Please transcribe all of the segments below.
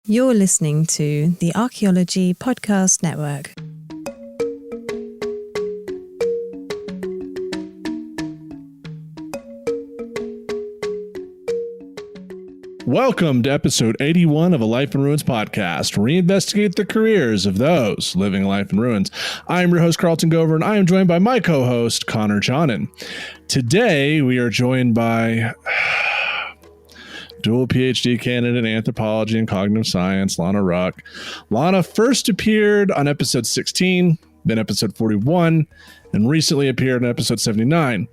You're listening to the Archaeology Podcast Network. Welcome to episode 81 of A Life in Ruins podcast, where we investigate the careers of those living a life in ruins. I'm your host, Carlton Gover, and I am joined by my co-host, Connor Johnnon. Today, we are joined by Duel Ph.D. candidate in Anthropology and Cognitive Science, Lana Ruck. Lana first appeared on episode 16, then episode 41, and recently appeared in episode 79.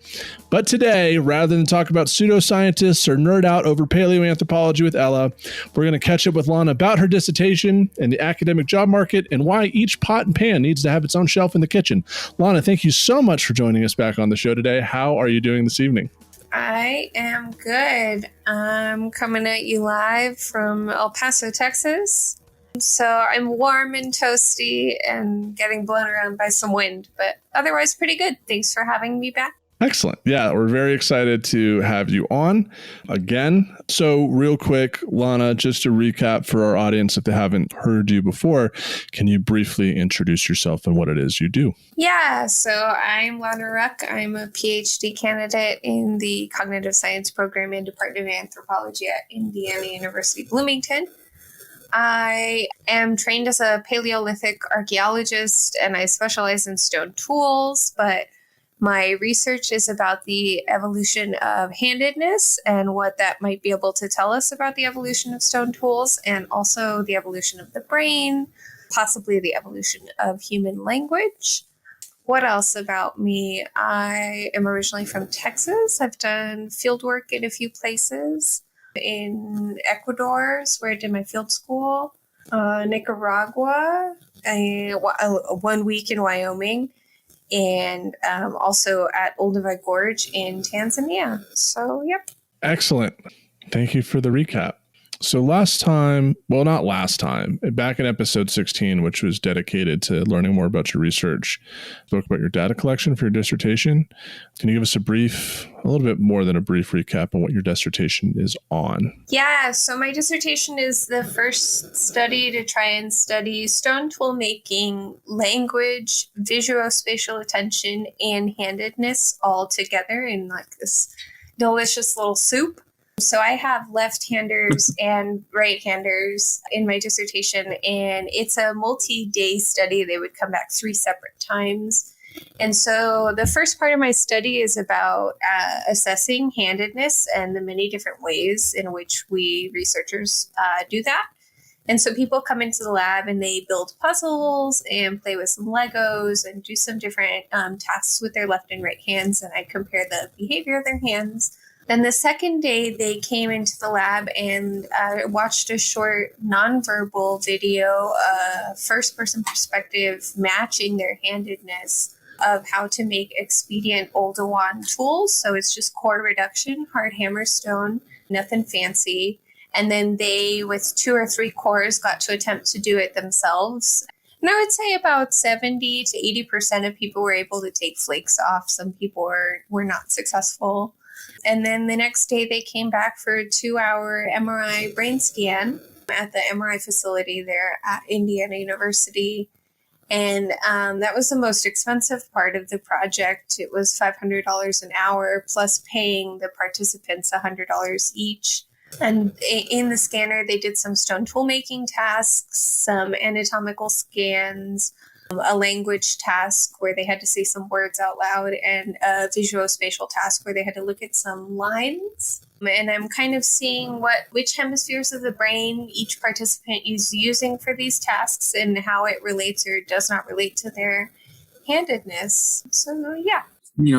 But today, rather than talk about pseudoscientists or nerd out over paleo-anthropology with Ella, we're going to catch up with Lana about her dissertation and the academic job market and why each pot and pan needs to have its own shelf in the kitchen. Lana, thank you so much for joining us back on the show today. How are you doing this evening? I am good. I'm coming at you live from El Paso, Texas. So I'm warm and toasty and getting blown around by some wind, but otherwise pretty good. Thanks for having me back. Excellent. Yeah, we're very excited to have you on again. So real quick, Lana, just to recap for our audience, if they haven't heard you before, can you briefly introduce yourself and what it is you do? Yeah, so I'm Lana Ruck. I'm a PhD candidate in the Cognitive Science program and Department of Anthropology at Indiana University, Bloomington. I am trained as a Paleolithic archaeologist, and I specialize in stone tools, but my research is about the evolution of handedness and what that might be able to tell us about the evolution of stone tools, and also the evolution of the brain, possibly the evolution of human language. What else about me? I am originally from Texas. I've done field work in a few places. In Ecuador, where I did my field school, Nicaragua, 1 week in Wyoming, and also at Olduvai Gorge in Tanzania. So, yep. Excellent. Thank you for the recap. So last time, well, not last time, back in episode 16, which was dedicated to learning more about your research, spoke about your data collection for your dissertation. Can you give us a little bit more than a brief recap on what your dissertation is on? Yeah, so my dissertation is the first study to try and study stone tool making, language, visuospatial attention, and handedness all together in like this delicious little soup. So I have left-handers and right-handers in my dissertation, and it's a multi-day study. They would come back 3 separate times. And so the first part of my study is about assessing handedness and the many different ways in which we researchers do that. And so people come into the lab and they build puzzles and play with some Legos and do some different tasks with their left and right hands, and I compare the behavior of their hands. Then the second day, they came into the lab and watched a short nonverbal video, first-person perspective, matching their handedness of how to make expedient Oldowan tools. So it's just core reduction, hard hammer stone, nothing fancy. And then they, with 2 or 3 cores, got to attempt to do it themselves. And I would say about 70 to 80% of people were able to take flakes off. Some people were not successful. And then the next day they came back for a 2-hour MRI brain scan at the MRI facility there at Indiana University. And that was the most expensive part of the project. It was $500 an hour plus paying the participants $100 each. And in the scanner, they did some stone tool making tasks, some anatomical scans, a language task where they had to say some words out loud, and a visuospatial task where they had to look at some lines. And I'm kind of seeing which hemispheres of the brain each participant is using for these tasks and how it relates or does not relate to their handedness. So, yeah.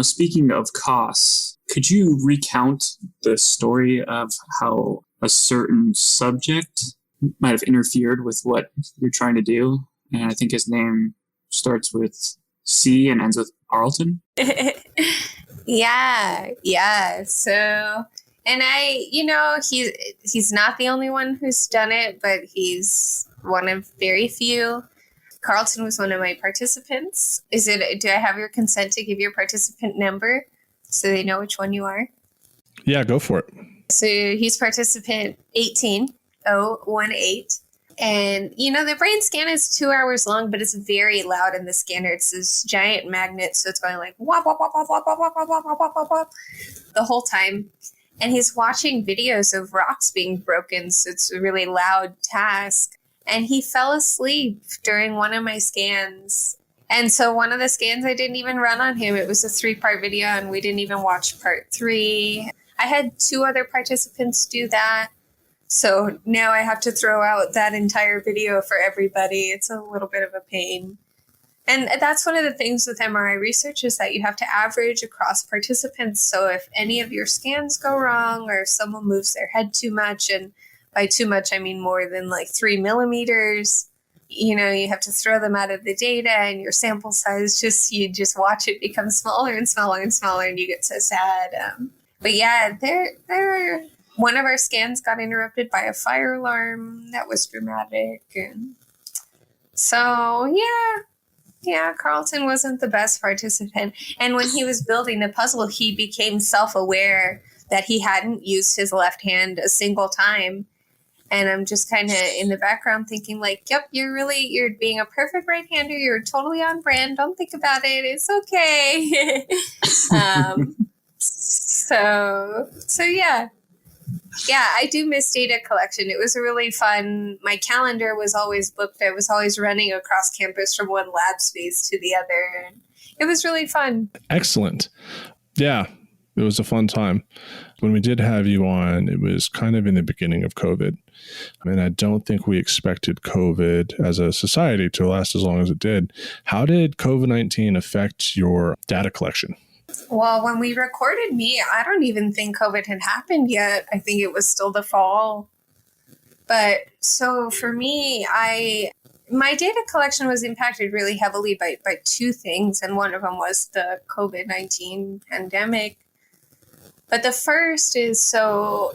Speaking of costs, could you recount the story of how a certain subject might have interfered with what you're trying to do? And I think his name starts with C and ends with Carlton. Yeah. So, and he's not the only one who's done it, but he's one of very few. Carlton was one of my participants. Do I have your consent to give your participant number so they know which one you are? Yeah, go for it. So he's participant 18018. And, the brain scan is 2 hours long, but it's very loud in the scanner. It's this giant magnet, so it's going like wop, wop, wop, wop, wop, wop, wop, wop, wop, wop, wop, wop, the whole time. And he's watching videos of rocks being broken, so it's a really loud task. And he fell asleep during one of my scans. And so one of the scans I didn't even run on him. It was a 3-part video, and we didn't even watch part 3. I had 2 other participants do that. So now I have to throw out that entire video for everybody. It's a little bit of a pain. And that's one of the things with MRI research is that you have to average across participants. So if any of your scans go wrong or if someone moves their head too much, and by too much, I mean more than like 3 millimeters, you have to throw them out of the data, and your sample size you just watch it become smaller and smaller and smaller, and you get so sad. But yeah, there one of our scans got interrupted by a fire alarm. That was dramatic. And so, yeah, Carlton wasn't the best participant. And when he was building the puzzle, he became self-aware that he hadn't used his left hand a single time. And I'm just kind of in the background thinking like, yep, you're being a perfect right-hander. You're totally on brand. Don't think about it. It's okay. So yeah. Yeah, I do miss data collection. It was really fun. My calendar was always booked. I was always running across campus from one lab space to the other. And it was really fun. Excellent. Yeah, it was a fun time. When we did have you on, it was kind of in the beginning of COVID. I mean, I don't think we expected COVID as a society to last as long as it did. How did COVID-19 affect your data collection? Well, when we recorded me, I don't even think COVID had happened yet. I think it was still the fall. But so for me, my data collection was impacted really heavily by 2 things. And one of them was the COVID-19 pandemic. But the first is, so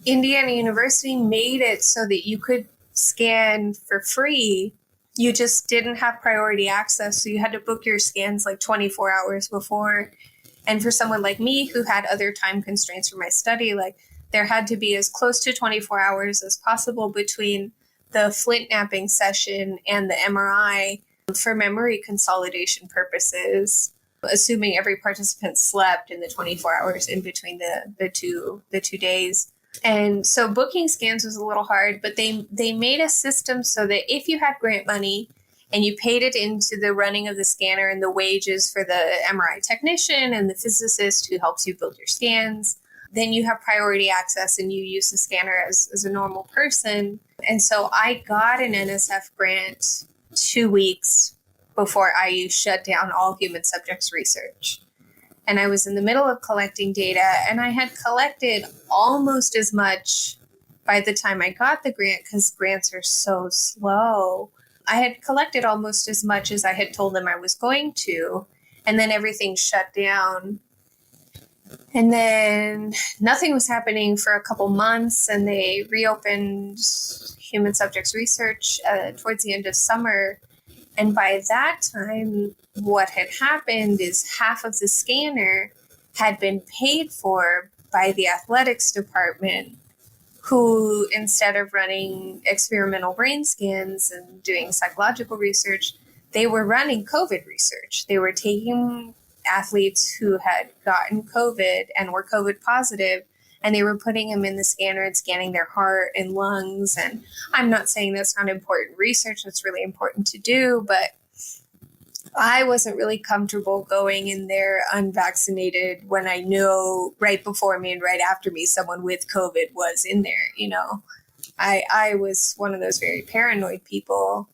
Indiana University made it so that you could scan for free. You just didn't have priority access. So you had to book your scans like 24 hours before. And for someone like me who had other time constraints for my study, like there had to be as close to 24 hours as possible between the Flint napping session and the MRI for memory consolidation purposes, assuming every participant slept in the 24 hours in between the two days. And so booking scans was a little hard, but they made a system so that if you had grant money and you paid it into the running of the scanner and the wages for the MRI technician and the physicist who helps you build your scans, then you have priority access and you use the scanner as a normal person. And so I got an NSF grant 2 weeks before IU shut down all human subjects research. And I was in the middle of collecting data, and I had collected almost as much by the time I got the grant because grants are so slow. I had collected almost as much as I had told them I was going to, and then everything shut down. And then nothing was happening for a couple months, and they reopened human subjects research towards the end of summer. And by that time, what had happened is half of the scanner had been paid for by the athletics department, who, instead of running experimental brain scans and doing psychological research, they were running COVID research. They were taking athletes who had gotten COVID and were COVID positive, and they were putting them in the scanner and scanning their heart and lungs. And I'm not saying that's not important research. That's really important to do, but I wasn't really comfortable going in there unvaccinated when I know right before me and right after me, someone with COVID was in there. I was one of those very paranoid people.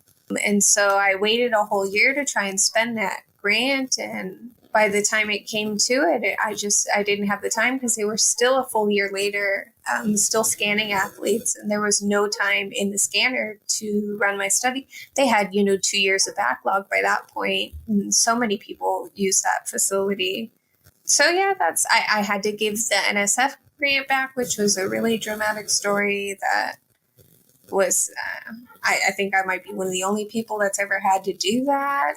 And so I waited a whole year to try and spend that grant. And by the time it came to it, I didn't have the time because they were still a full year later, still scanning athletes. And there was no time in the scanner to run my study. They had, 2 years of backlog by that point. And so many people use that facility. So yeah, I had to give the NSF grant back, which was a really dramatic story that was, I think I might be one of the only people that's ever had to do that.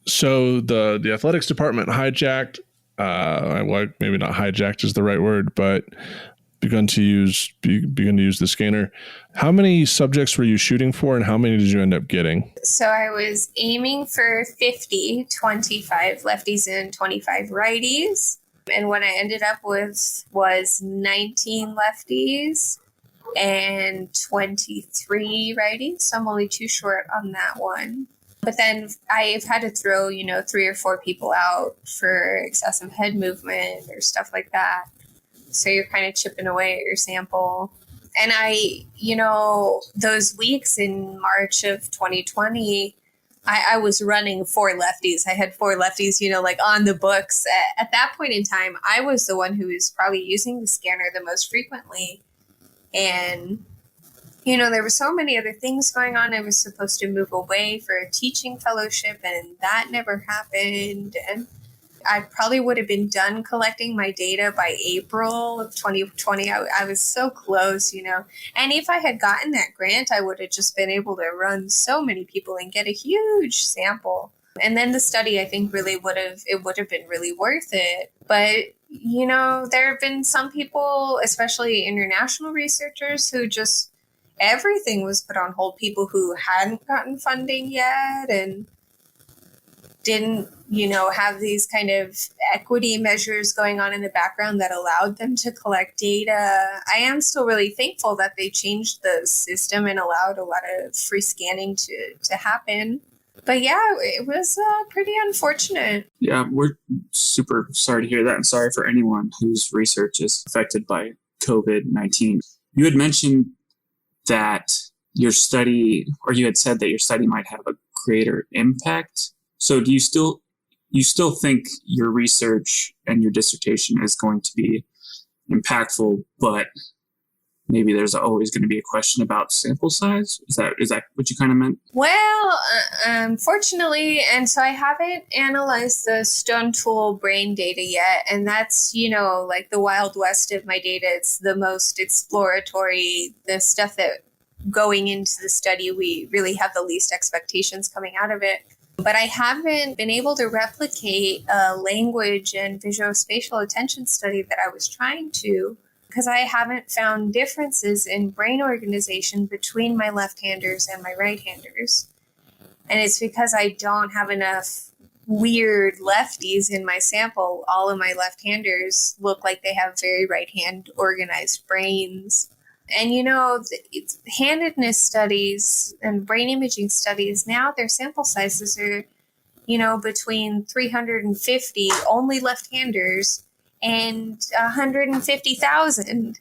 So the athletics department hijacked, well, maybe not hijacked is the right word, but begun to use the scanner. How many subjects were you shooting for, and how many did you end up getting? So I was aiming for 50, 25 lefties and 25 righties. And what I ended up with was 19 lefties and 23 righties. So I'm only too short on that one. But then I've had to throw, 3 or 4 people out for excessive head movement or stuff like that. So you're kind of chipping away at your sample. And those weeks in March of 2020, I was running 4 lefties. I had 4 lefties, on the books. At that point in time, I was the one who was probably using the scanner the most frequently. And, there were so many other things going on. I was supposed to move away for a teaching fellowship, and that never happened. And I probably would have been done collecting my data by April of 2020. I was so close, And if I had gotten that grant, I would have just been able to run so many people and get a huge sample. And then the study, I think, would have been really worth it. But, there have been some people, especially international researchers, who just everything was put on hold. People who hadn't gotten funding yet and didn't, have these kind of equity measures going on in the background that allowed them to collect data. I am still really thankful that they changed the system and allowed a lot of free scanning to happen. But yeah, it was pretty unfortunate. Yeah, we're super sorry to hear that, and sorry for anyone whose research is affected by COVID-19. You had mentioned that your study, or you had said that your study might have a greater impact. So do you still think your research and your dissertation is going to be impactful, but maybe there's always going to be a question about sample size? Is that what you kind of meant? Well, unfortunately, and so I haven't analyzed the stone tool brain data yet. And that's, like the Wild West of my data. It's the most exploratory, the stuff that going into the study, we really have the least expectations coming out of it. But I haven't been able to replicate a language and visuospatial attention study that I was trying to, because I haven't found differences in brain organization between my left-handers and my right-handers. And it's because I don't have enough weird lefties in my sample. All of my left-handers look like they have very right-hand organized brains. And, handedness studies and brain imaging studies, now their sample sizes are, between 350 only left-handers and 150,000.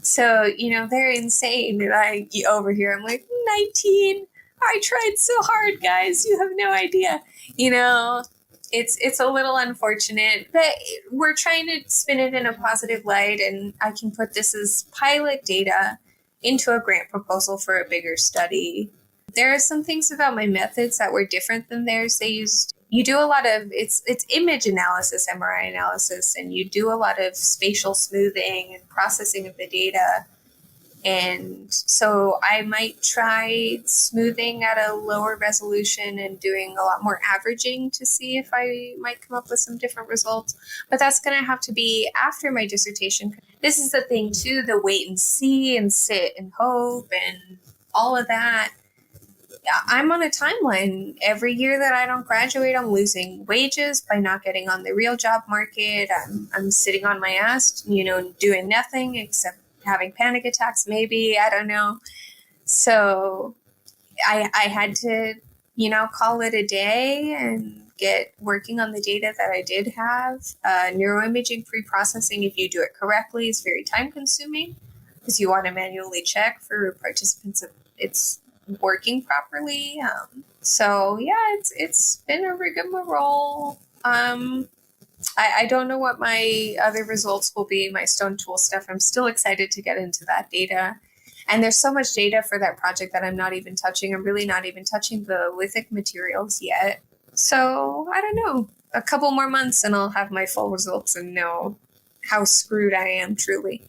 So, they're insane. And over here, I'm like, 19. I tried so hard, guys. You have no idea. It's a little unfortunate, but we're trying to spin it in a positive light, and I can put this as pilot data into a grant proposal for a bigger study. There are some things about my methods that were different than theirs. You do a lot of, it's image analysis, MRI analysis, and you do a lot of spatial smoothing and processing of the data. And so I might try smoothing at a lower resolution and doing a lot more averaging to see if I might come up with some different results. But that's going to have to be after my dissertation. This is the thing, too, the wait and see and sit and hope and all of that. I'm on a timeline. Every year that I don't graduate, I'm losing wages by not getting on the real job market. I'm sitting on my ass, doing nothing except having panic attacks, maybe, I don't know. So I had to, call it a day and get working on the data that I did have. Neuroimaging pre-processing, if you do it correctly, is very time consuming because you want to manually check for participants if it's working properly. So yeah, it's been a rigmarole. I don't know what my other results will be, my stone tool stuff. I'm still excited to get into that data. And there's so much data for that project that I'm not even touching. I'm really not even touching the lithic materials yet. So I don't know, a couple more months and I'll have my full results and know how screwed I am, truly.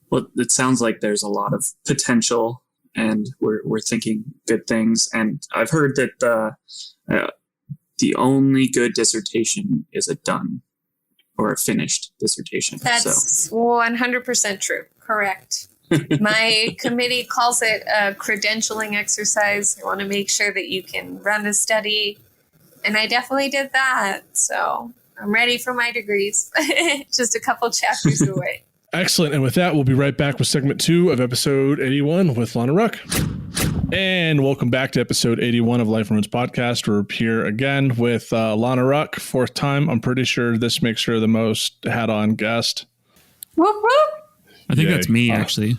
Well, it sounds like there's a lot of potential and we're thinking good things. And I've heard that the only good dissertation is a done. or a finished dissertation. That's 100% true. Correct. My committee calls it a credentialing exercise. They want to make sure that you can run a study. And I definitely did that. So I'm ready for my degrees. Just a couple chapters away. Excellent. And with that, we'll be right back with segment 2 of episode 81 with Lana Ruck. And welcome back to episode 81 of Life and Roots podcast. We're here again with Lana Ruck, 4th time. I'm pretty sure this makes her the most hat-on guest. Whoop, whoop. I think that's me, actually.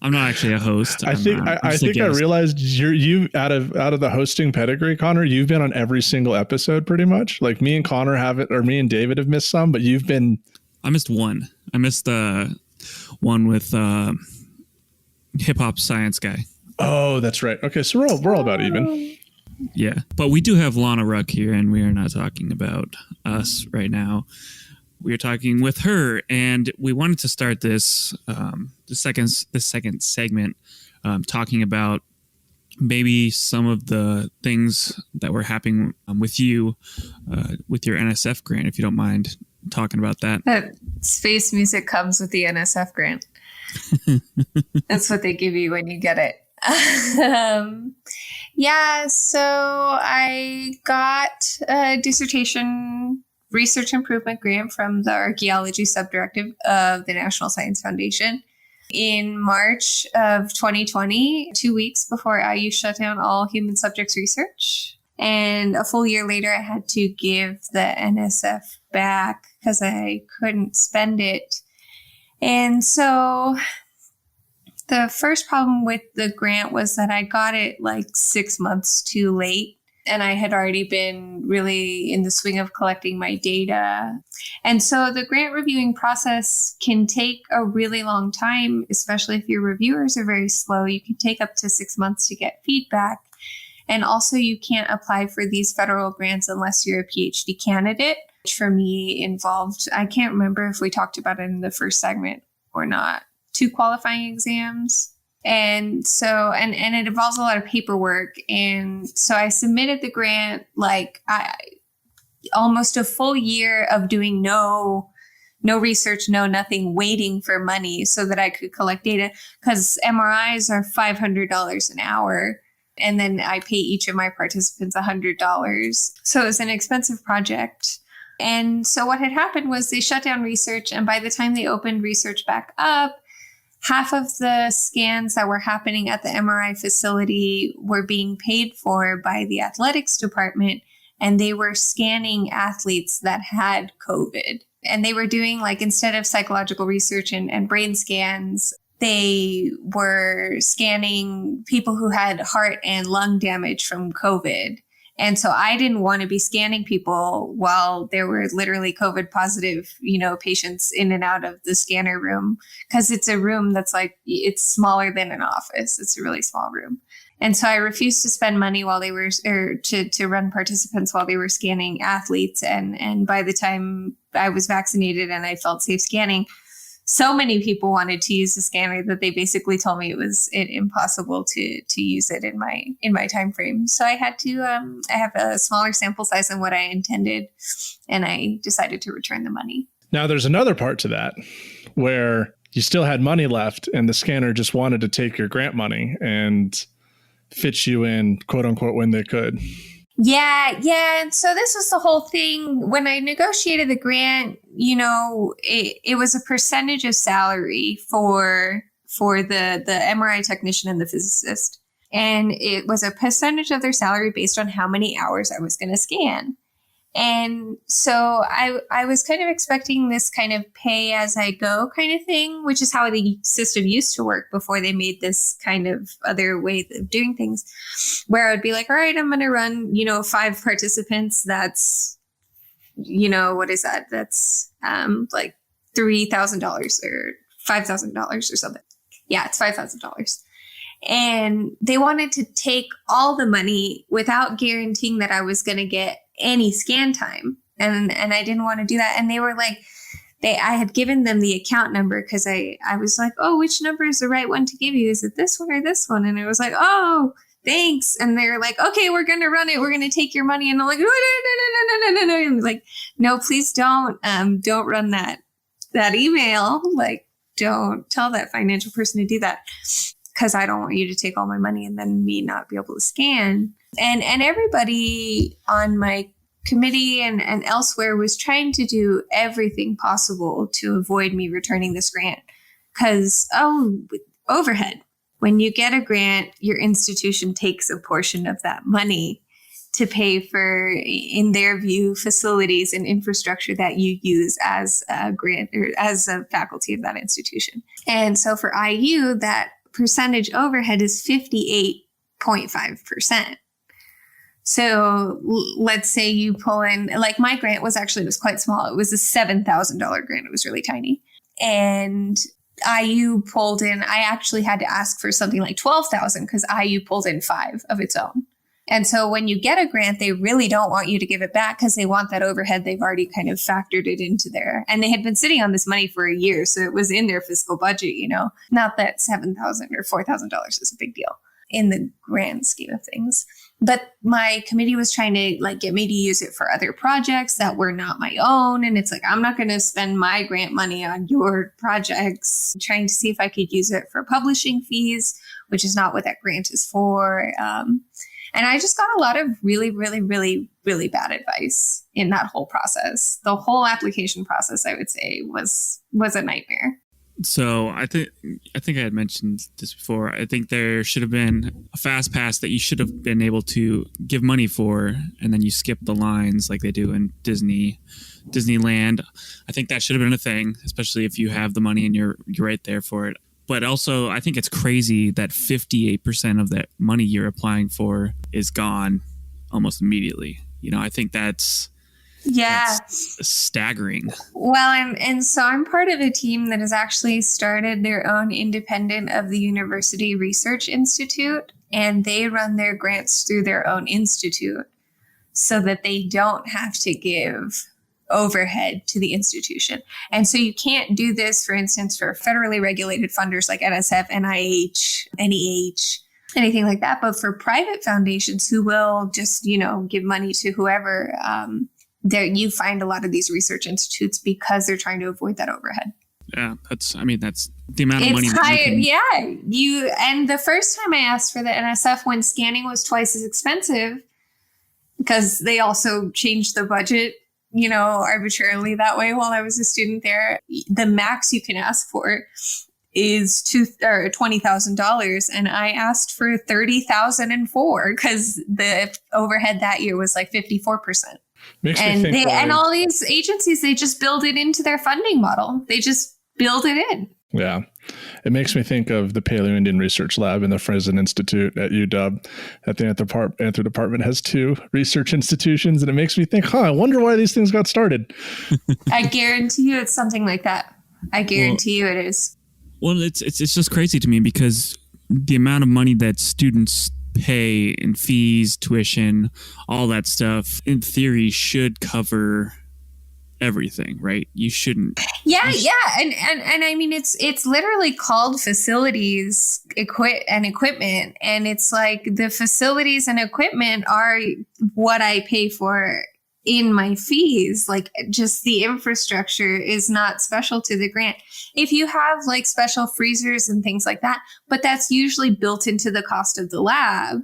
I'm not actually a host. I think I realized you out of the hosting pedigree, Connor. You've been on every single episode, pretty much. Like me and Connor haven't, or me and David have missed some, but you've been. I missed one. I missed the one with hip hop science guy. Oh, that's right. Okay, so we're all about even. Yeah, but we do have Lana Ruck here, and we are not talking about us right now. We are talking with her, and we wanted to start this second segment talking about maybe some of the things that were happening with you with your NSF grant, if you don't mind talking about that. That space music comes with the NSF grant. That's what they give you when you get it. Yeah, so I got a dissertation research improvement grant from the Archaeology subdirective of the National Science Foundation in March of 2020, 2 weeks before IU shut down all human subjects research. And a full year later, I had to give the NSF back because I couldn't spend it. And so the first problem with the grant was that I got it like 6 months too late. And I had already been really in the swing of collecting my data. And so the grant reviewing process can take a really long time, especially if your reviewers are very slow. You can take up to 6 months to get feedback. And also you can't apply for these federal grants unless you're a PhD candidate, which for me involved, I can't remember if we talked about it in the first segment or not, 2 qualifying exams. And so, and it involves a lot of paperwork. And so I submitted the grant, almost a full year of doing no research, nothing, waiting for money so that I could collect data, because MRIs are $500 an hour. And then I pay each of my participants $100. So it was an expensive project. And so what had happened was they shut down research. And by the time they opened research back up, half of the scans that were happening at the MRI facility were being paid for by the athletics department, and they were scanning athletes that had COVID. And they were doing, like, instead of psychological research and brain scans, they were scanning people who had heart and lung damage from COVID. And so I didn't want to be scanning people while there were literally COVID positive, patients in and out of the scanner room, because it's a room that's it's smaller than an office. It's a really small room. And so I refused to spend money while they were, or to run participants while they were scanning athletes. And by the time I was vaccinated and I felt safe scanning, so many people wanted to use the scanner that they basically told me it was impossible to use it in my time frame. So I had to I have a smaller sample size than what I intended, and I decided to return the money. Now there's another part to that where you still had money left and the scanner just wanted to take your grant money and fit you in, quote unquote, when they could. Yeah. And so this was the whole thing. When I negotiated the grant, it was a percentage of salary for the MRI technician and the physicist. And it was a percentage of their salary based on how many hours I was going to scan. And so I was kind of expecting this kind of pay as I go kind of thing, which is how the system used to work before they made this kind of other way of doing things, where I would be like, all right, I'm going to run, 5 participants. That's, what is that? That's like $3,000 or $5,000 or something. Yeah, it's $5,000. And they wanted to take all the money without guaranteeing that I was going to get any scan time. And I didn't want to do that. And they were like, I had given them the account number because I was like, oh, which number is the right one to give you? Is it this one or this one? And it was like, oh, thanks. And they're like, okay, we're going to run it. We're going to take your money. And I'm like, no. And like, no, please don't run that email. Like, don't tell that financial person to do that, because I don't want you to take all my money and then me not be able to scan. And everybody on my committee and elsewhere was trying to do everything possible to avoid me returning this grant. Because, overhead. When you get a grant, your institution takes a portion of that money to pay for, in their view, facilities and infrastructure that you use as a grant or as a faculty of that institution. And so for IU, that percentage overhead is 58.5%. So let's say you pull in, like my grant was quite small. It was a $7,000 grant. It was really tiny. And IU pulled in, I actually had to ask for something like 12,000 because IU pulled in 5 of its own. And so when you get a grant, they really don't want you to give it back because they want that overhead. They've already kind of factored it into there. And they had been sitting on this money for a year. So it was in their fiscal budget, not that $7,000 or $4,000 is a big deal in the grand scheme of things. But my committee was trying to get me to use it for other projects that were not my own. And it's like, I'm not going to spend my grant money on your projects, trying to see if I could use it for publishing fees, which is not what that grant is for. And I just got a lot of really, really, really, really bad advice in that whole process. The whole application process, I would say, was a nightmare. So I think I had mentioned this before. I think there should have been a fast pass that you should have been able to give money for, and then you skip the lines like they do in Disneyland. I think that should have been a thing, especially if you have the money and you're right there for it. But also, I think it's crazy that 58% of that money you're applying for is gone almost immediately. I think that's staggering. Well, and so I'm part of a team that has actually started their own independent of the University Research Institute, and they run their grants through their own institute so that they don't have to give overhead to the institution. And so you can't do this, for instance, for federally regulated funders like NSF, NIH, NEH, anything like that. But for private foundations who will just, give money to whoever, there you find a lot of these research institutes because they're trying to avoid that overhead. Yeah, that's the amount of money. And the first time I asked for the NSF when scanning was twice as expensive, because they also changed the budget, arbitrarily that way while I was a student there. The max you can ask for is $20,000, and I asked for $30,004 because the overhead that year was like 54%. And all these agencies, they just build it into their funding model. They just build it in. Yeah. It makes me think of the Paleo-Indian Research Lab in the Fresno Institute at UW. At the Anthro department has 2 research institutions, and it makes me think, I wonder why these things got started. I guarantee you it's something like that. I guarantee you it is. Well, it's just crazy to me because the amount of money that students pay in fees, tuition, all that stuff, in theory, should cover everything, right? You shouldn't. Yeah. And I mean, it's literally called facilities and equipment. And it's like the facilities and equipment are what I pay for in my fees. Like, just the infrastructure is not special to the grant. If you have like special freezers and things like that, but that's usually built into the cost of the lab.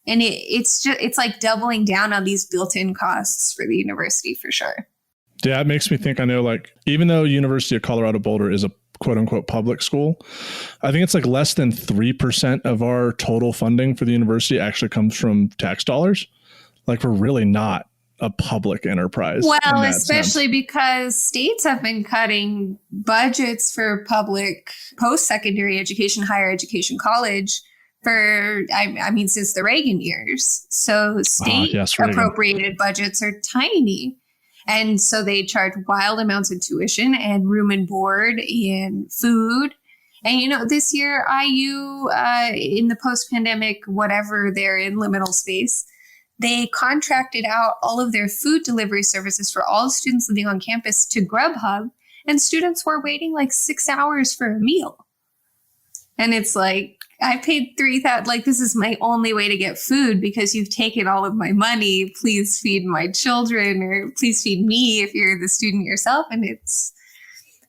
And it's like doubling down on these built-in costs for the university for sure. Yeah, it makes me think, I know, like, even though University of Colorado Boulder is a quote unquote public school, I think it's like less than 3% of our total funding for the university actually comes from tax dollars. Like, we're really not a public enterprise. Well, especially because states have been cutting budgets for public post-secondary education, higher education, college for, since the Reagan years. So state appropriated budgets are tiny. And so they charge wild amounts of tuition and room and board and food. And, this year, IU, in the post-pandemic, whatever they're in, liminal space, they contracted out all of their food delivery services for all students living on campus to Grubhub. And students were waiting like 6 hours for a meal. And it's like, I paid $3,000. Like, this is my only way to get food because you've taken all of my money. Please feed my children, or please feed me if you're the student yourself. And it's,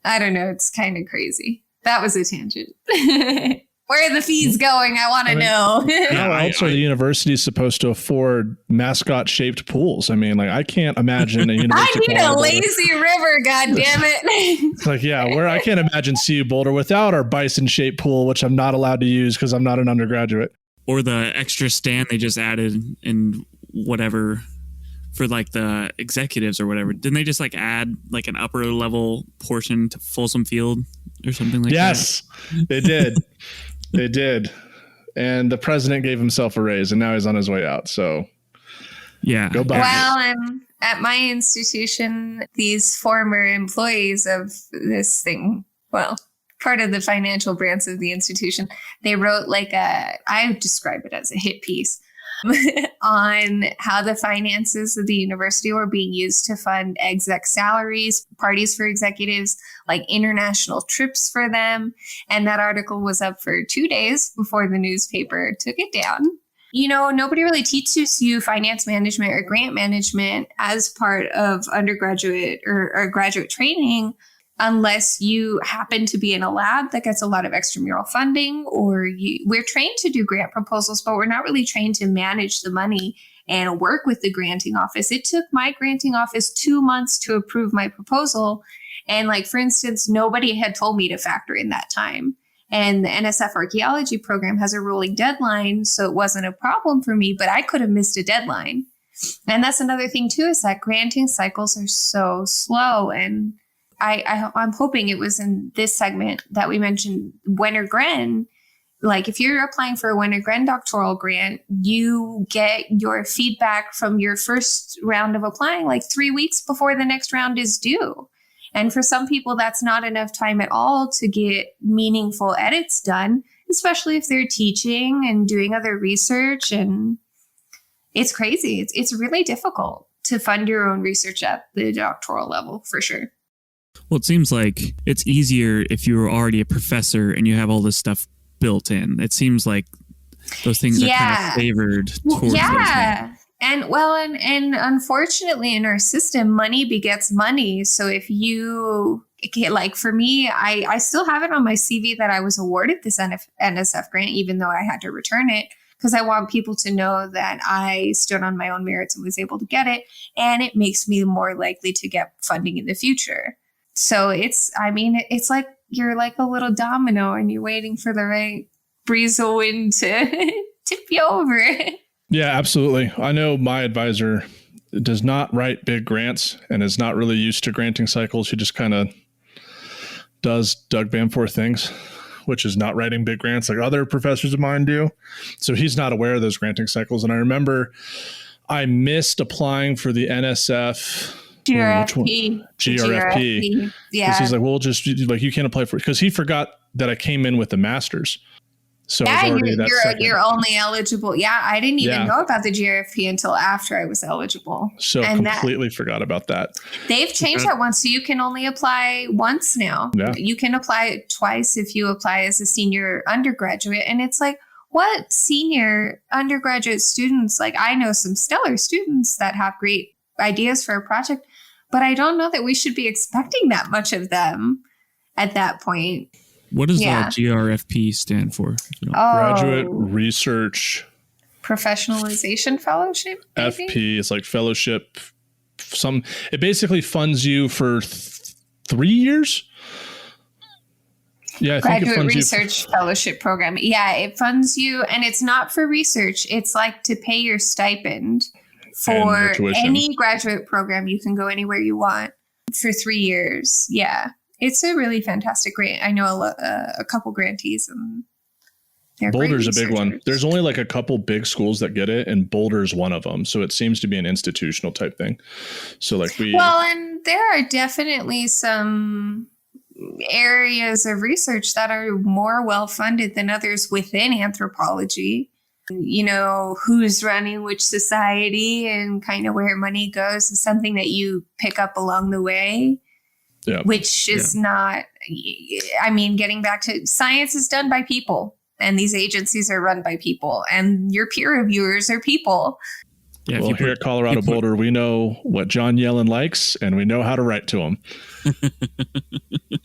I don't know, it's kind of crazy. That was a tangent. Where are the fees going? I want to know. How else are the universities supposed to afford mascot-shaped pools? I mean, like, I can't imagine a university. I need a lazy river, goddammit. It's like, yeah, where I can't imagine CU Boulder without our bison-shaped pool, which I'm not allowed to use because I'm not an undergraduate. Or the extra stand they just added in whatever for like the executives or whatever. Didn't they just like add like an upper level portion to Folsom Field or something like that? Yes, they did. They did. And the president gave himself a raise, and now he's on his way out. So, yeah. Go back. Well, at my institution, these former employees of this thing, well, part of the financial branch of the institution, they wrote like I would describe it as a hit piece on how the finances of the university were being used to fund exec salaries, parties for executives, like international trips for them. And that article was up for 2 days before the newspaper took it down. You know, nobody really teaches you finance management or grant management as part of undergraduate or graduate training unless you happen to be in a lab that gets a lot of extramural funding, or we're trained to do grant proposals, but we're not really trained to manage the money and work with the granting office. It took my granting office 2 months to approve my proposal. And like, for instance, nobody had told me to factor in that time. And the NSF Archaeology program has a rolling deadline, so it wasn't a problem for me, but I could have missed a deadline. And that's another thing too, is that granting cycles are so slow. And I'm hoping it was in this segment that we mentioned Winter Gren. Like, if you're applying for a Winter Gren doctoral grant, you get your feedback from your first round of applying like 3 weeks before the next round is due. And for some people, that's not enough time at all to get meaningful edits done, especially if they're teaching and doing other research. And it's crazy. It's really difficult to fund your own research at the doctoral level, for sure. Well, it seems like it's easier if you're already a professor and you have all this stuff built in. It seems like those things are kind of favored towards those. And well, and unfortunately in our system, money begets money. So if you, like for me, I still have it on my CV that I was awarded this NSF grant, even though I had to return it, because I want people to know that I stood on my own merits and was able to get it. And it makes me more likely to get funding in the future. So it's like you're like a little domino and you're waiting for the right breeze of wind to tip you over. Yeah, absolutely. I know my advisor does not write big grants and is not really used to granting cycles. He just kind of does Doug Bamforth things, which is not writing big grants like other professors of mine do. So he's not aware of those granting cycles. And I remember I missed applying for the NSF GRFP. Yeah. Because he's like, well, just like, you can't apply for it, because he forgot that I came in with the master's. So yeah, you're only eligible. Yeah, I didn't even know about the GRFP until after I was eligible. So completely forgot about that. They've changed that once, so you can only apply once now. Yeah. You can apply twice if you apply as a senior undergraduate. And it's like, what senior undergraduate students? Like, I know some stellar students that have great ideas for a project, but I don't know that we should be expecting that much of them at that point. What does the GRFP stand for? Graduate Research Professionalization Fellowship? Maybe? FP. It's like fellowship. It basically funds you for 3 years. Yeah, I think it funds Research Fellowship Program. Yeah, it funds you, and it's not for research. It's like to pay your stipend for any graduate program. You can go anywhere you want for 3 years. Yeah. It's a really fantastic grant. I know a couple grantees, and Boulder's a big one. There's only like a couple big schools that get it, and Boulder's one of them. So it seems to be an institutional type thing. So like and there are definitely some areas of research that are more well funded than others within anthropology. You know, who's running which society and kind of where money goes is something that you pick up along the way. which is not, I mean, getting back to science is done by people, and these agencies are run by people, and your peer reviewers are people. Yeah, well, here at Colorado Boulder, we know what John Yellen likes, and we know how to write to him.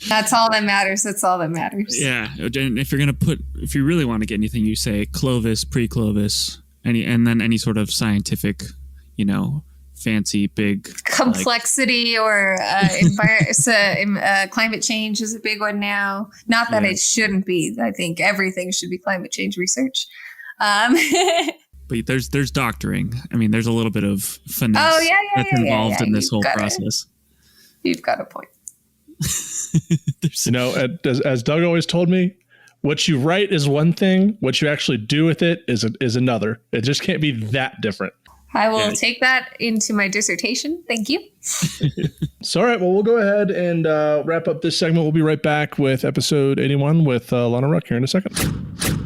That's all that matters. That's all that matters. Yeah. And if you really want to get anything, you say Clovis, pre-Clovis, and then any sort of scientific, fancy, big complexity, or climate change is a big one now. Not that it shouldn't be. I think everything should be climate change research. But there's doctoring. I mean, there's a little bit of finesse that's involved in this whole process. You've got a point. As Doug always told me, what you write is one thing. What you actually do with it is another. It just can't be that different. I will take that into my dissertation. Thank you. So, all right. Well, we'll go ahead and wrap up this segment. We'll be right back with episode 81 with Lana Ruck here in a second.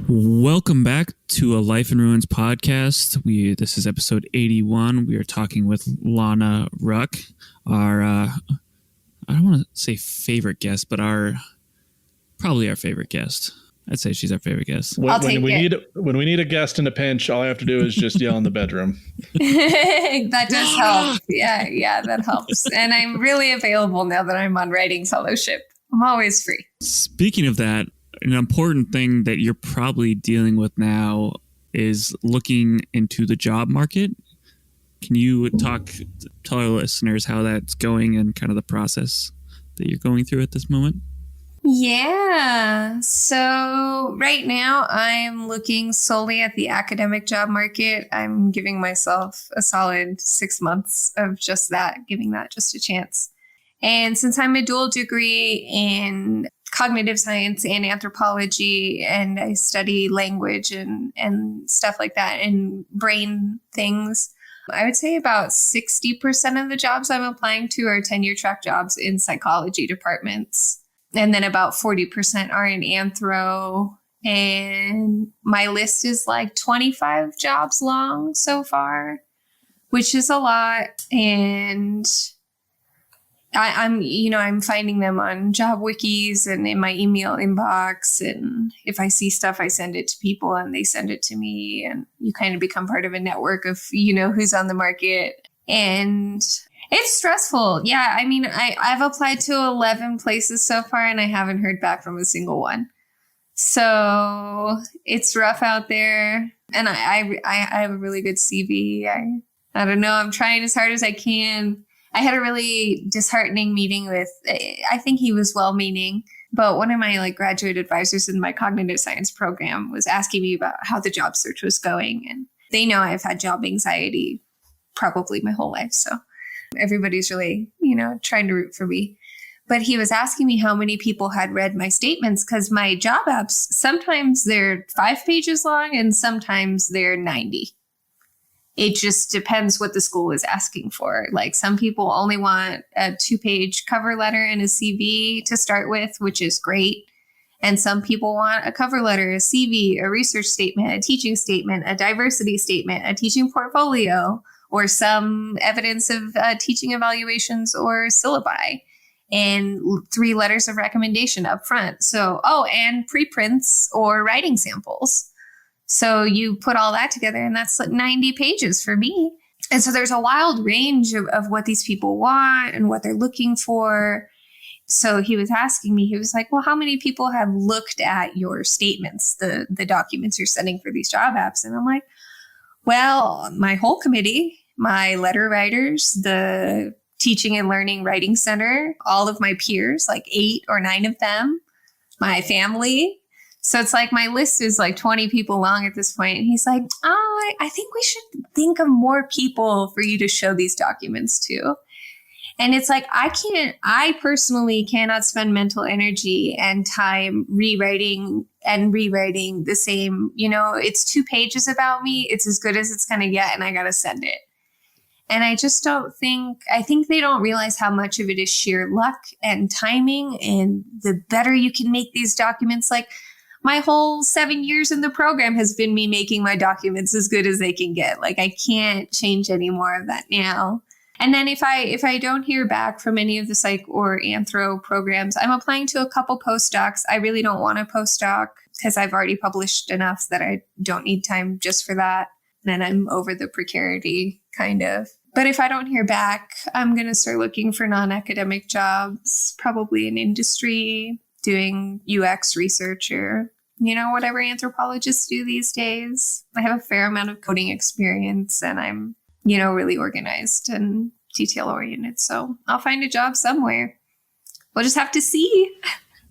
Welcome back to a Life in Ruins podcast. This is episode 81. We are talking with Lana Ruck, our I don't want to say favorite guest, but probably our favorite guest. I'd say she's our favorite guest. When we need a guest in a pinch, all I have to do is just yell in the bedroom. That does help. Yeah, that helps. And I'm really available now that I'm on writing fellowship. I'm always free. Speaking of that, an important thing that you're probably dealing with now is looking into the job market. Can you tell our listeners how that's going and kind of the process that you're going through at this moment? Yeah. So right now I'm looking solely at the academic job market. I'm giving myself a solid 6 months of just that, giving that just a chance. And since I'm a dual degree in cognitive science and anthropology, and I study language and stuff like that and brain things, I would say about 60% of the jobs I'm applying to are tenure track jobs in psychology departments. And then about 40% are in anthro. And my list is like 25 jobs long so far, which is a lot. And I'm finding them on job wikis and in my email inbox. And if I see stuff, I send it to people and they send it to me. And you kind of become part of a network of, who's on the market. And it's stressful. Yeah. I mean, I've applied to 11 places so far and I haven't heard back from a single one. So it's rough out there. And I have a really good CV. I don't know. I'm trying as hard as I can. I had a really disheartening meeting with, I think he was well-meaning, but one of my graduate advisors in my cognitive science program was asking me about how the job search was going. And they know I've had job anxiety probably my whole life. So everybody's really, trying to root for me. But he was asking me how many people had read my statements, because my job apps, sometimes they're 5 pages long and sometimes they're 90. It just depends what the school is asking for. Like some people only want a 2-page cover letter and a CV to start with, which is great. And some people want a cover letter, a CV, a research statement, a teaching statement, a diversity statement, a teaching portfolio, or some evidence of teaching evaluations or syllabi, and 3 letters of recommendation up front. So, and preprints or writing samples. So you put all that together and that's 90 pages for me. And so there's a wild range of what these people want and what they're looking for. So he was asking me, he was like, well, how many people have looked at your statements, the documents you're sending for these job apps? And I'm like, well, my whole committee, my letter writers, the teaching and learning writing center, all of my peers, 8 or 9 of them, my family. So it's my list is 20 people long at this point. And he's like, I think we should think of more people for you to show these documents to. And it's I personally cannot spend mental energy and time rewriting the same, it's 2 pages about me. It's as good as it's going to get and I got to send it. And I just I think they don't realize how much of it is sheer luck and timing. And the better you can make these documents, my whole 7 years in the program has been me making my documents as good as they can get. I can't change any more of that now. And then if I don't hear back from any of the psych or anthro programs, I'm applying to a couple postdocs. I really don't want a postdoc because I've already published enough that I don't need time just for that. And I'm over the precarity, kind of. But if I don't hear back, I'm going to start looking for non-academic jobs, probably in industry, doing UX research or, whatever anthropologists do these days. I have a fair amount of coding experience and I'm really organized and detail oriented. So I'll find a job somewhere. We'll just have to see.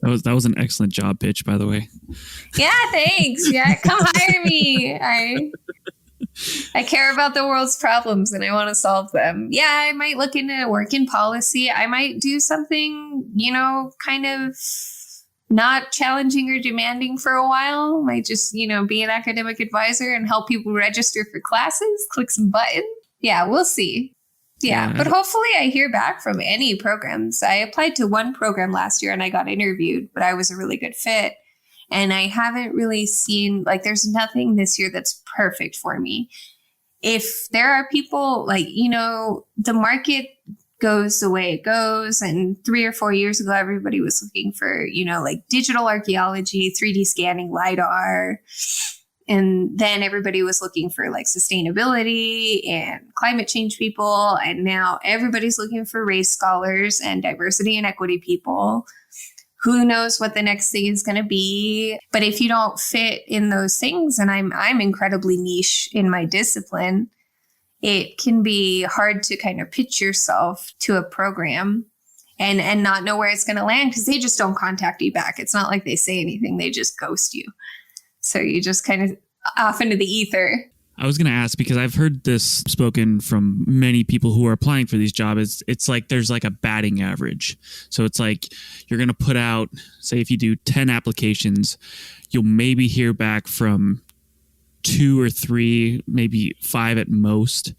That was an excellent job pitch, by the way. Yeah, thanks. Yeah, come hire me. I care about the world's problems and I want to solve them. Yeah, I might look into work in policy. I might do something, kind of not challenging or demanding for a while. Might just, be an academic advisor and help people register for classes, click some buttons. Yeah, we'll see. Yeah, but hopefully I hear back from any programs. I applied to one program last year and I got interviewed, but I was a really good fit. And I haven't really seen, there's nothing this year that's perfect for me. If there are people the market goes the way it goes. And 3 or 4 years ago, everybody was looking for, digital archaeology, 3D scanning, LiDAR. And then everybody was looking for sustainability and climate change people. And now everybody's looking for race scholars and diversity and equity people. Who knows what the next thing is going to be? But if you don't fit in those things, and I'm incredibly niche in my discipline, it can be hard to kind of pitch yourself to a program and not know where it's going to land because they just don't contact you back. It's not like they say anything. They just ghost you. So you just kind of off into the ether. I was going to ask because I've heard this spoken from many people who are applying for these jobs. It's like there's a batting average. So it's like you're going to put out, say, if you do 10 applications, you'll maybe hear back from 2 or 3, maybe 5 at most.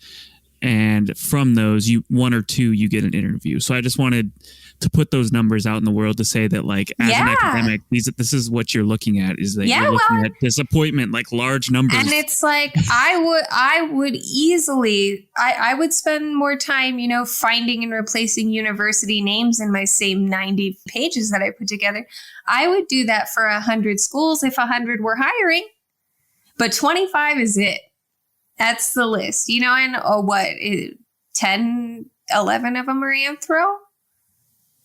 And from those, 1 or 2, you get an interview. So I just wanted to put those numbers out in the world to say that as an academic, this is what you're looking at, is that you're looking at disappointment, large numbers. And it's I would easily, I would spend more time, finding and replacing university names in my same 90 pages that I put together. I would do that for 100 schools if 100 were hiring, but 25 is it. That's the list, and 10, 11 of them are anthro?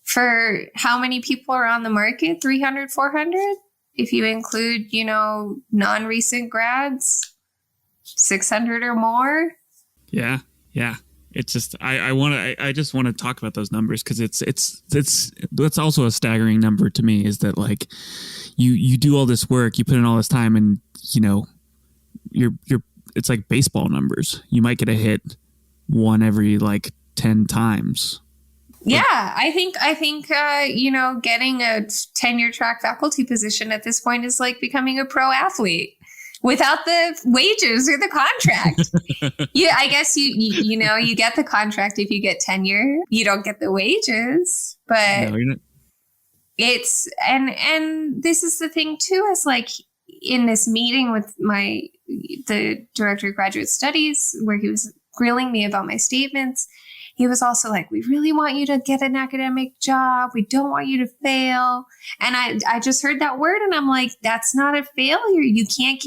For how many people are on the market? 300, 400? If you include, non-recent grads, 600 or more. Yeah. It's just, I just want to talk about those numbers because that's also a staggering number to me, is that you do all this work, you put in all this time and, you're it's like baseball numbers. You might get a hit 1 every 10 times. Yeah, I think getting a tenure track faculty position at this point is like becoming a pro athlete without the wages or the contract. Yeah, I guess you get the contract if you get tenure. You don't get the wages, but no, it's and this is the thing too, is in this meeting with the director of graduate studies, where he was grilling me about my statements, he was also like, we really want you to get an academic job. We don't want you to fail. And I just heard that word and I'm like, that's not a failure. You can't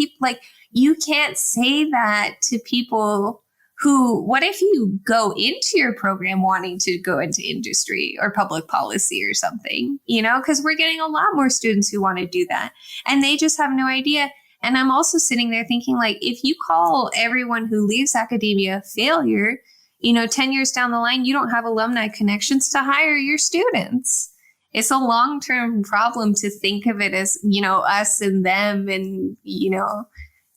you can't say that to people who, what if you go into your program wanting to go into industry or public policy or something, because we're getting a lot more students who want to do that and they just have no idea. And I'm also sitting there thinking, if you call everyone who leaves academia a failure, 10 years down the line, you don't have alumni connections to hire your students. It's a long-term problem to think of it as, us and them and,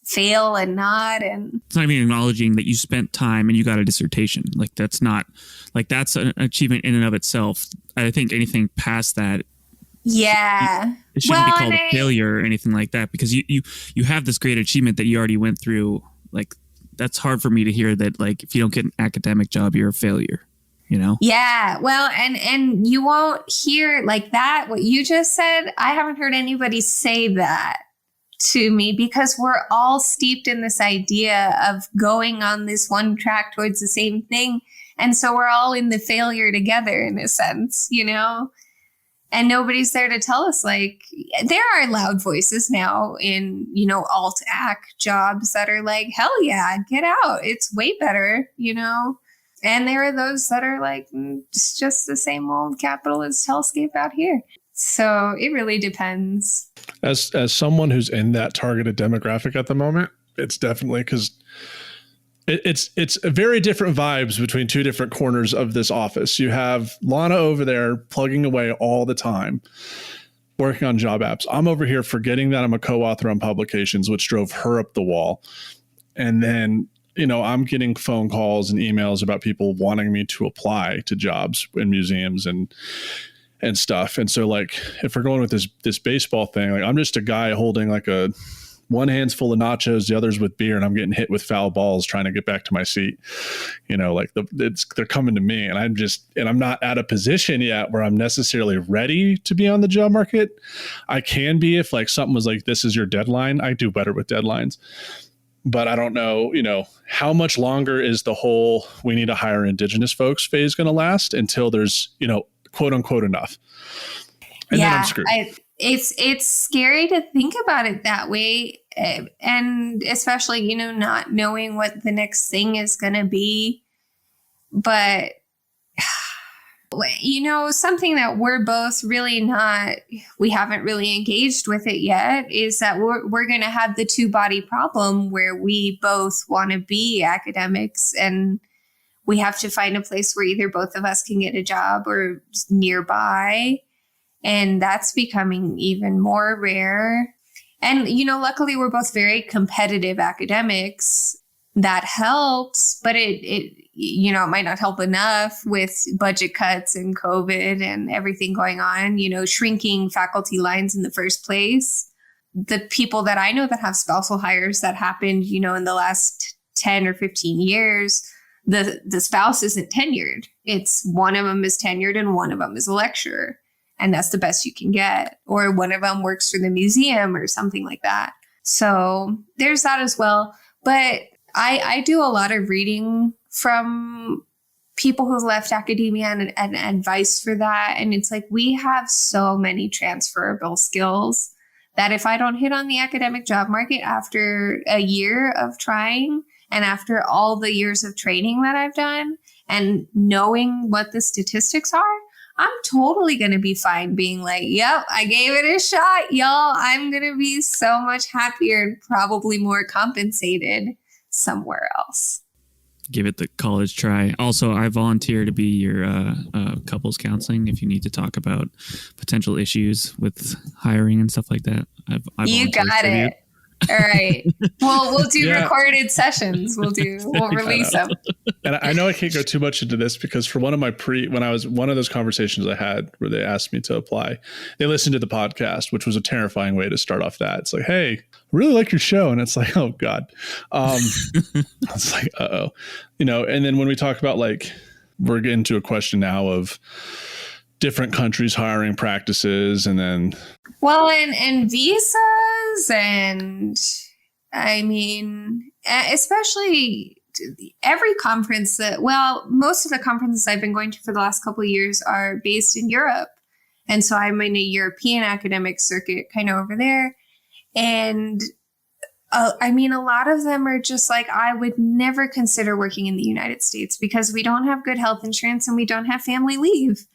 fail and not. And it's not even acknowledging that you spent time and you got a dissertation. That's not, that's an achievement in and of itself. I think anything past that, yeah, it shouldn't be called a failure or anything like that, because you have this great achievement that you already went through. That's hard for me to hear that, if you don't get an academic job, you're a failure, Yeah. Well, and you won't hear that. What you just said, I haven't heard anybody say that to me, because we're all steeped in this idea of going on this one track towards the same thing. And so we're all in the failure together in a sense, you know? And nobody's there to tell us, like, there are loud voices now in, you know, alt-ac jobs that are like, hell yeah, get out. It's way better, you know? And there are those that are like, it's just the same old capitalist hellscape out here. So it really depends. As someone who's in that targeted demographic at the moment, it's definitely because it's a very different vibes between two different corners of this office. You have Lana over there plugging away all the time, working on job apps. I'm over here forgetting that I'm a co-author on publications, which drove her up the wall. And then, you know, I'm getting phone calls and emails about people wanting me to apply to jobs in museums and stuff. And so, like, if we're going with this baseball thing, like, I'm just a guy holding like one hand's full of nachos, the other's with beer, and I'm getting hit with foul balls trying to get back to my seat. You know, like they're coming to me, and I'm not at a position yet where I'm necessarily ready to be on the job market. I can be if like something was like, this is your deadline. I do better with deadlines, but I don't know, you know, how much longer is the whole we need to hire Indigenous folks phase going to last until there's, you know, quote unquote enough. And then I'm screwed. It's scary to think about it that way. And especially, you know, not knowing what the next thing is going to be. But, you know, something that we're both really we haven't really engaged with it yet is that we're going to have the two body problem where we both want to be academics, and we have to find a place where either both of us can get a job or nearby. And that's becoming even more rare. And, you know, luckily we're both very competitive academics. That helps, but it you know, it might not help enough with budget cuts and COVID and everything going on, you know, shrinking faculty lines in the first place. The people that I know that have spousal hires that happened, you know, in the last 10 or 15 years, the spouse isn't tenured. It's one of them is tenured and one of them is a lecturer. And that's the best you can get. Or one of them works for the museum or something like that. So there's that as well. But I do a lot of reading from people who've left academia and advice for that. And it's like, we have so many transferable skills that if I don't hit on the academic job market after a year of trying, and after all the years of training that I've done and knowing what the statistics are, I'm totally going to be fine being like, yep, I gave it a shot, y'all. I'm going to be so much happier and probably more compensated somewhere else. Give it the college try. Also, I volunteer to be your couples counseling if you need to talk about potential issues with hiring and stuff like that. You got it. All right. Well, we'll do recorded sessions. We'll release them. And I know I can't go too much into this because for one of those conversations I had where they asked me to apply, they listened to the podcast, which was a terrifying way to start off that. It's like, hey, I really like your show. And it's like, oh God. It's like, uh-oh. You know, and then when we talk about like, we're getting to a question now of different countries hiring practices and then and visas, and I mean, especially every conference most of the conferences I've been going to for the last couple of years are based in Europe, and so I'm in a European academic circuit kind of over there. And I mean, a lot of them are just like, I would never consider working in the United States because we don't have good health insurance and we don't have family leave.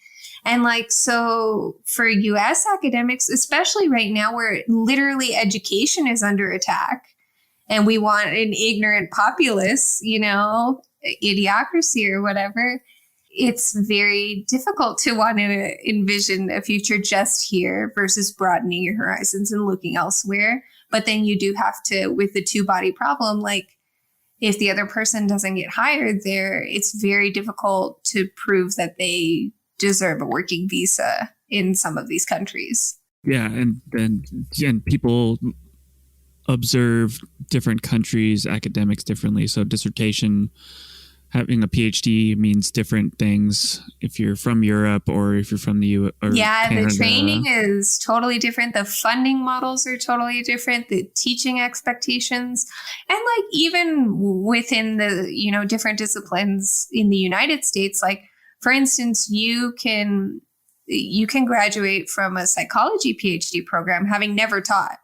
And like, so for US academics, especially right now where literally education is under attack and we want an ignorant populace, you know, idiocracy or whatever, it's very difficult to want to envision a future just here versus broadening your horizons and looking elsewhere. But then you do have to, with the two body problem, like if the other person doesn't get hired there, it's very difficult to prove that they deserve a working visa in some of these countries. Yeah, and people observe different countries' academics differently. So dissertation having a PhD means different things if you're from Europe or if you're from the U. Or Canada. The training is totally different. The funding models are totally different. The teaching expectations, and like even within the different disciplines in the United States, like for instance, you can graduate from a psychology PhD program having never taught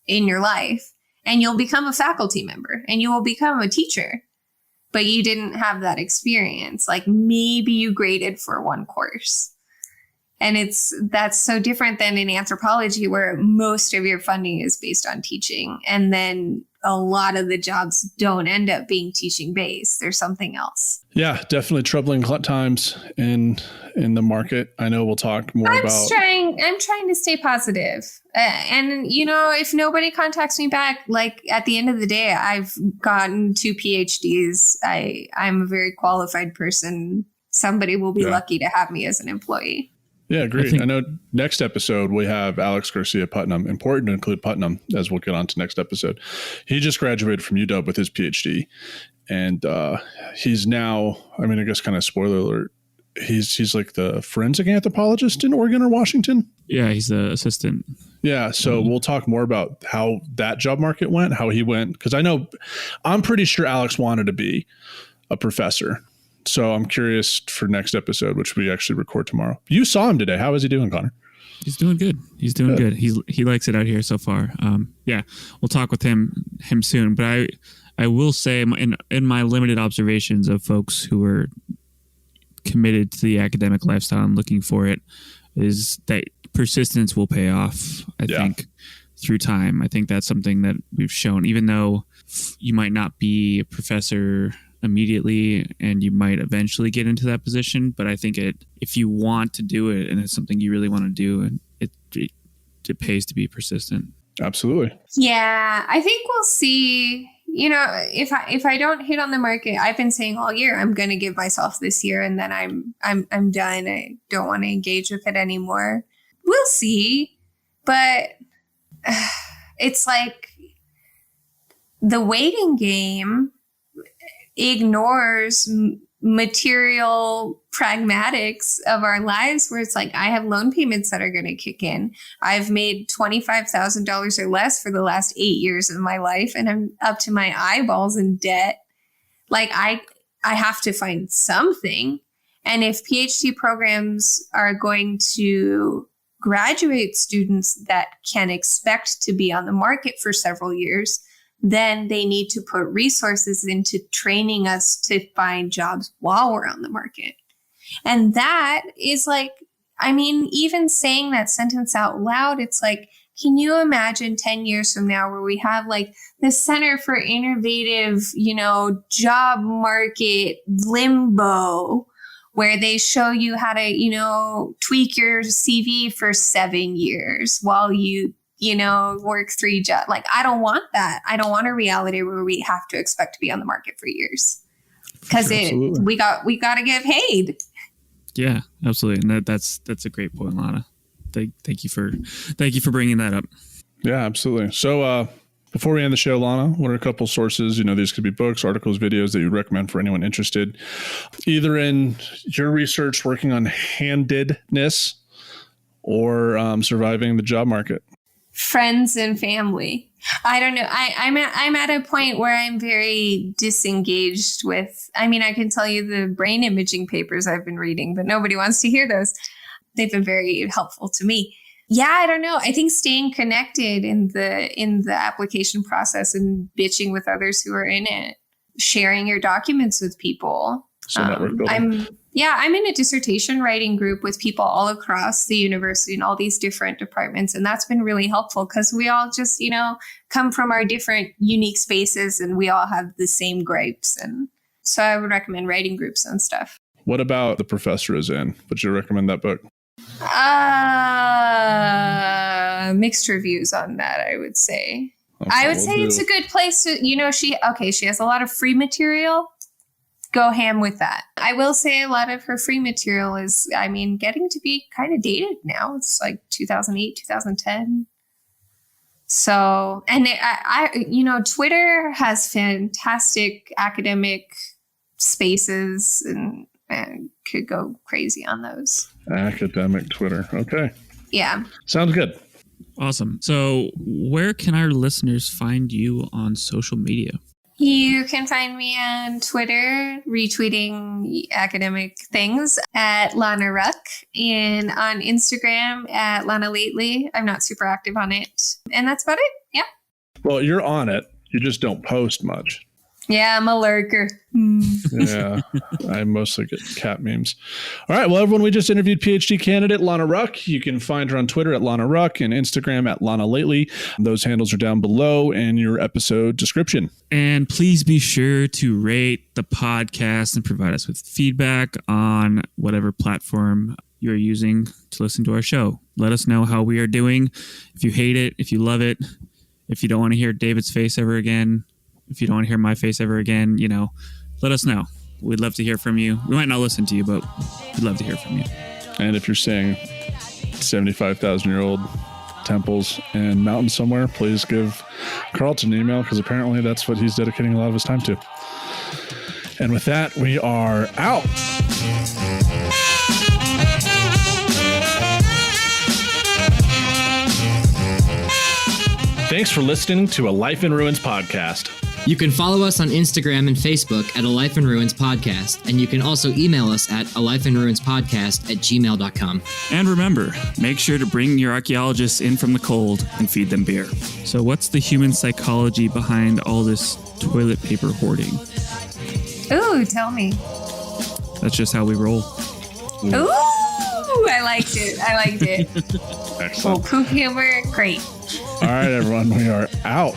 in your life, and you'll become a faculty member and you will become a teacher, but you didn't have that experience. Like maybe you graded for one course. And that's so different than in anthropology, where most of your funding is based on teaching. And then a lot of the jobs don't end up being teaching based. There's something else. Yeah, definitely troubling times in the market. I know we'll talk more about. I'm trying to stay positive. And if nobody contacts me back, like at the end of the day, I've gotten 2 PhDs. I'm a very qualified person. Somebody will be lucky to have me as an employee. Yeah, agreed. I know next episode we have Alex Garcia Putnam. Important to include Putnam as we'll get on to next episode. He just graduated from UW with his PhD, and he's now, I guess kind of spoiler alert, he's like the forensic anthropologist in Oregon or Washington. Yeah, he's the assistant. Yeah, so we'll talk more about how that job market went, how he went, because I'm pretty sure Alex wanted to be a professor. So I'm curious for next episode, which we actually record tomorrow. You saw him today. How is he doing, Connor? He's doing good. He's doing good. He likes it out here so far. We'll talk with him soon. But I will say in my limited observations of folks who are committed to the academic lifestyle and looking for it, is that persistence will pay off, I think, through time. I think that's something that we've shown, even though you might not be a professor immediately and you might eventually get into that position, but I think if you want to do it and it's something you really want to do, and it pays to be persistent. Absolutely. Yeah, I think we'll see. If I don't hit on the market, I've been saying all year I'm going to give myself this year, and then I'm done. I don't want to engage with it anymore. We'll see, but it's like the waiting game ignores material pragmatics of our lives, where it's like I have loan payments that are going to kick in. I've made $25,000 or less for the last 8 years of my life, and I'm up to my eyeballs in debt. Like I have to find something. And if PhD programs are going to graduate students that can expect to be on the market for several years, then they need to put resources into training us to find jobs while we're on the market. And that is like, even saying that sentence out loud, it's like, can you imagine 10 years from now where we have like the Center for Innovative, job market limbo, where they show you how to, tweak your CV for 7 years while you work 3 jobs. Like, I don't want that. I don't want a reality where we have to expect to be on the market for years, because we got to get paid. Yeah, absolutely. And that's a great point, Lana. Thank you for bringing that up. Yeah, absolutely. So, before we end the show, Lana, what are a couple sources? These could be books, articles, videos that you recommend for anyone interested, either in your research working on handedness or surviving the job market. Friends and family. I don't know. I'm at a point where I'm very disengaged with, I can tell you the brain imaging papers I've been reading, but nobody wants to hear those. They've been very helpful to me. Yeah, I don't know. I think staying connected in the application process and bitching with others who are in it, sharing your documents with people. So network building. I'm in a dissertation writing group with people all across the university in all these different departments. And that's been really helpful, because we all just, come from our different unique spaces, and we all have the same gripes. And so I would recommend writing groups and stuff. What about The Professor Is In? Would you recommend that book? Mixed reviews on that, I would say. Okay, I would say it's a good place to, she has a lot of free material. Go ham with that. I will say a lot of her free material is, getting to be kind of dated now. It's like 2008, 2010. So, and Twitter has fantastic academic spaces and could go crazy on those. Academic Twitter. Okay. Yeah. Sounds good. Awesome. So where can our listeners find you on social media? You can find me on Twitter, retweeting academic things at Lana Ruck, and on Instagram at Lana Lately. I'm not super active on it. And that's about it. Yeah. Well, you're on it. You just don't post much. Yeah, I'm a lurker. Yeah, I mostly get cat memes. All right, well, everyone, we just interviewed PhD candidate Lana Ruck. You can find her on Twitter at Lana Ruck and Instagram at Lana Lately. Those handles are down below in your episode description. And please be sure to rate the podcast and provide us with feedback on whatever platform you're using to listen to our show. Let us know how we are doing. If you hate it, if you love it, if you don't want to hear David's face ever again, if you don't want to hear my face ever again, let us know. We'd love to hear from you. We might not listen to you, but we'd love to hear from you. And if you're seeing 75,000-year-old temples and mountains somewhere, please give Carlton an email, because apparently that's what he's dedicating a lot of his time to. And with that, we are out. Thanks for listening to A Life in Ruins podcast. You can follow us on Instagram and Facebook at A Life in Ruins Podcast, and you can also email us at alifeinruinspodcast@gmail.com. And remember, make sure to bring your archaeologists in from the cold and feed them beer. So what's the human psychology behind all this toilet paper hoarding? Ooh, tell me. That's just how we roll. Ooh, I liked it. Excellent. Oh, poop humor, great. All right, everyone, we are out.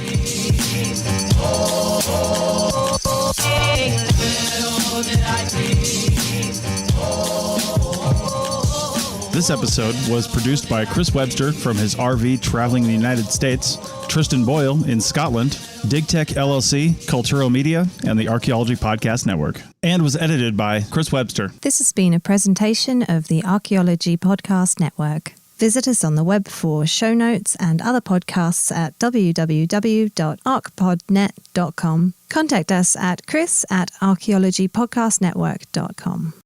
This episode was produced by Chris Webster from his RV traveling the United States, Tristan Boyle in Scotland, DigTech LLC, Culturo Media, and the Archaeology Podcast Network, and was edited by Chris Webster. This has been a presentation of the Archaeology Podcast Network. Visit us on the web for show notes and other podcasts at www.archpodnet.com. Contact us at chris@archaeologypodcastnetwork.com.